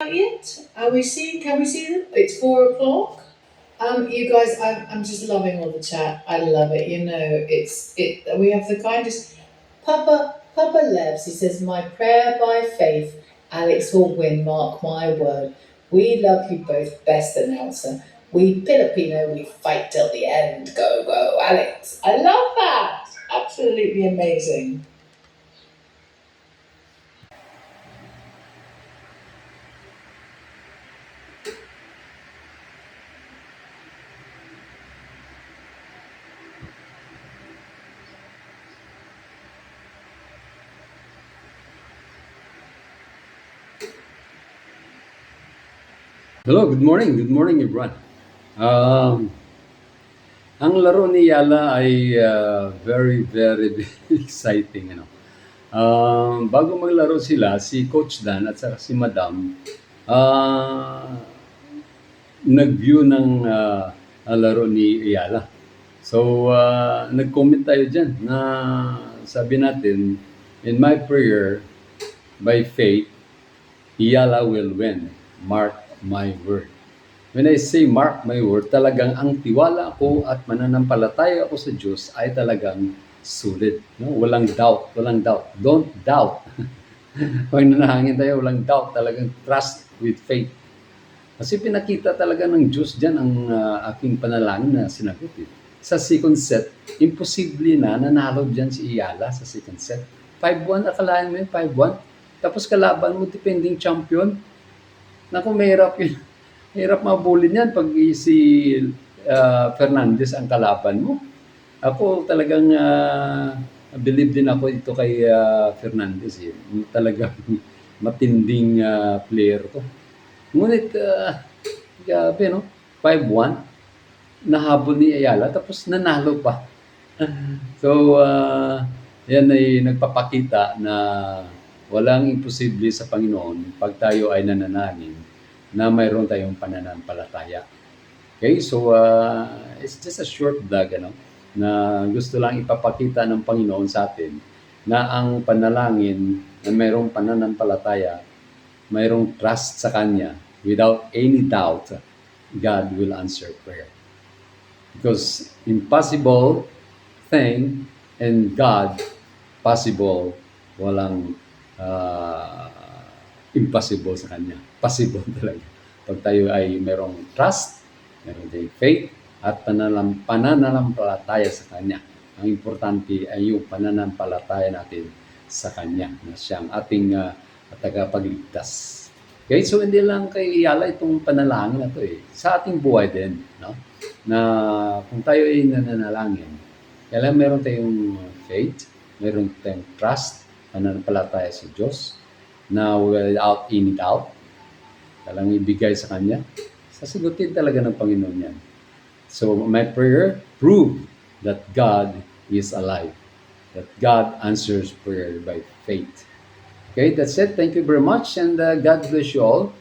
Yet? Are we see? Can we see them? It's 4 o'clock. You guys, I'm just loving all the chat. I love it. You know, it's it. We have the kindest. Papa Levs. He says, "My prayer by faith, Alex will win. Mark my word. We love you both, best announcer. We Filipino, we fight till the end. Go go, Alex. I love that. Absolutely amazing." Hello, good morning. Good morning, everyone. Um, ang laro ni Yala ay very, very, very exciting. Bago maglaro sila, si Coach Dan at saka si Madam, uh, nag-view ng laro ni Yala. So, nag-comment tayo dyan na sabi natin, in my prayer, by faith, Yala will win. Mark my word. When I say mark my word, talagang ang tiwala ko at mananampalataya ako sa Diyos ay talagang sulit. No? Walang doubt, walang doubt. Don't doubt. Pag nanahangin tayo, walang doubt. Talagang trust with faith. Kasi pinakita talaga ng Diyos dyan ang aking panalangin na sinagot. Sa second set, imposible na nanalo dyan si Iyala sa second set. 5-1, akalain mo yun, 5-1. Tapos kalaban mo, defending champion. Naku, mahirap yun. Hirap mabulin yan pag si Fernandez ang kalaban mo. Ako talagang believe din ako ito kay Fernandez. Talagang matinding player to. Ngunit, grabe no, 5-1, nahabol ni Ayala tapos nanalo pa. So, yan ay nagpapakita na walang imposible sa Panginoon pag tayo ay nananangin na mayroon tayong pananampalataya. Okay, so it's just a short vlog na gusto lang ipapakita ng Panginoon sa atin na ang panalangin na mayroong pananampalataya, mayroong trust sa Kanya, without any doubt, God will answer prayer. Because impossible thing and God possible, walang impossible sa Kanya. Possible talaga. Pag tayo ay merong trust, meron tayong faith, at pananampalataya sa Kanya. Ang importante ay yung pananampalataya natin sa Kanya na siyang ating tagapagligtas. Okay, so hindi lang kay Yala itong panalangin na ito sa ating buhay din, no? Na kung tayo ay nananalangin, kailangan meron tayong faith, meron tayong trust, pananampalataya sa Diyos, na without any doubt, talang ibigay sa Kanya, sasagutin talaga ng Panginoon yan. So my prayer, prove that God is alive, that God answers prayer by faith. Okay, that's it. Thank you very much, and God bless you all.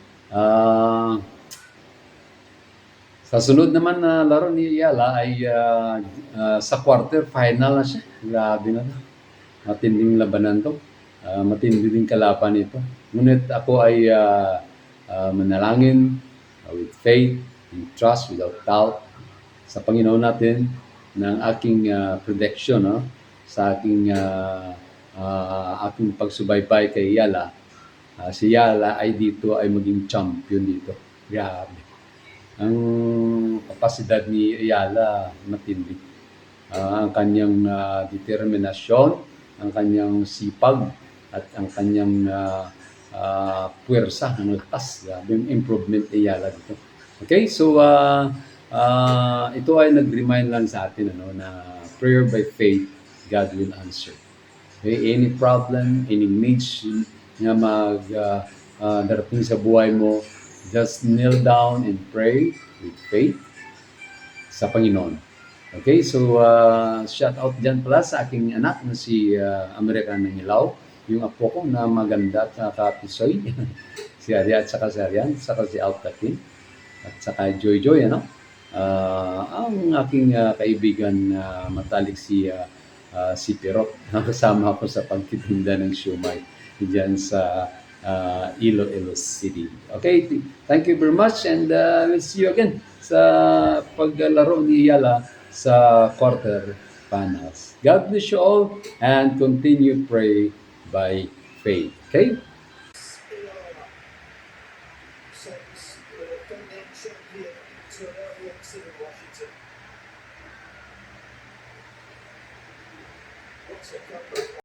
Sa sunod naman na laro ni Yala ay sa quarter final na siya. Grabe na to. Matinding labanan to. Matindi din kalaban ito. Ngunit ako ay manalangin with faith, in trust, without doubt sa Panginoon natin ng aking prediction, no? Sa aking pagsubaybay kay Yala. Si Yala ay dito ay maging champion dito. Grabe. Ang kapasidad ni Yala matindi. Ang kanyang determinasyon, ang kanyang sipag, at ang kanyang puwersa ng lakas. Yung improvement ni Yala dito. Okay, so ito ay nag-remind lang sa atin na prayer by faith, God will answer. Okay, any problem, any needs na darating sa buhay mo, just kneel down and pray with faith sa Panginoon. Okay, so shout out dyan pala sa aking anak na si American ng Hilaw, yung apo ko na maganda at kapisoy, si Arya at saka si Aryan, saka si Alcatin, at saka Joy Joy, ang aking kaibigan matalik si Perot, kasama ako sa pagtitinda ng siumay diyan sa Iloilo City. Okay, thank you very much and we'll see you again sa paglaro ni Yala sa quarter finals. God bless you all and continue pray by faith. Okay? Sends the defending champion to an early exit in Washington. What's a comeback?